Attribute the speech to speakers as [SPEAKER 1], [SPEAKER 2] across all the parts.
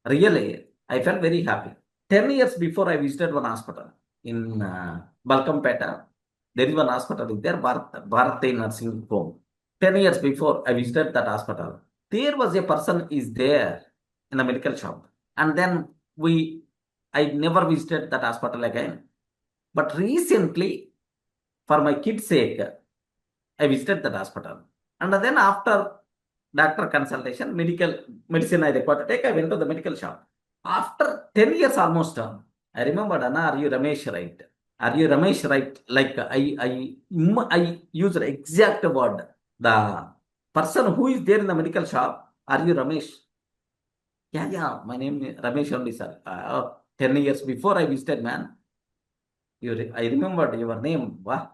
[SPEAKER 1] Really, I felt very happy. 10 years before, I visited one hospital in Balkampeta. There is one hospital there, Bharati Nursing Home. 10 years before, I visited that hospital. There was a person is there in a medical shop. And then I never visited that hospital again. But recently, for my kid's sake, I visited that hospital. And then after doctor consultation, medicine I required to take, I went to the medical shop. After 10 years almost, I remembered, Anna, are you Ramesh right? Are you Ramesh right? Like I use the exact word. The person who is there in the medical shop, are you Ramesh? Yeah, my name is Ramesh only, sir. 10 years before I visited, man. I remembered your name. Wow.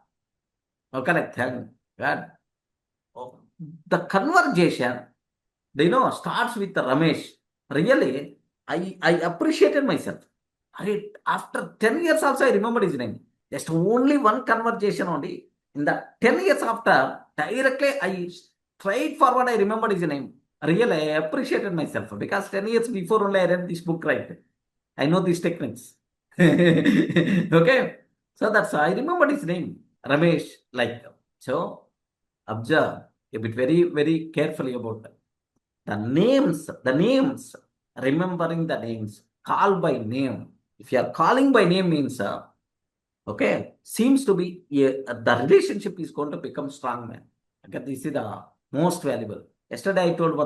[SPEAKER 1] How can I thank God? Oh, the conversation, starts with the Ramesh. Really, I appreciated myself. After 10 years also, I remembered his name. Just only one conversation only. In the 10 years after, directly, straightforward, I remembered his name. Really, I appreciated myself because 10 years before only I read this book, right? I know these techniques. Okay. So I remembered his name, Ramesh. So observe a bit very, very carefully about the names, remembering the names, call by name. If you are calling by name means, okay, seems to be the relationship is going to become strong, man. Okay, this is the most valuable. Yesterday I told one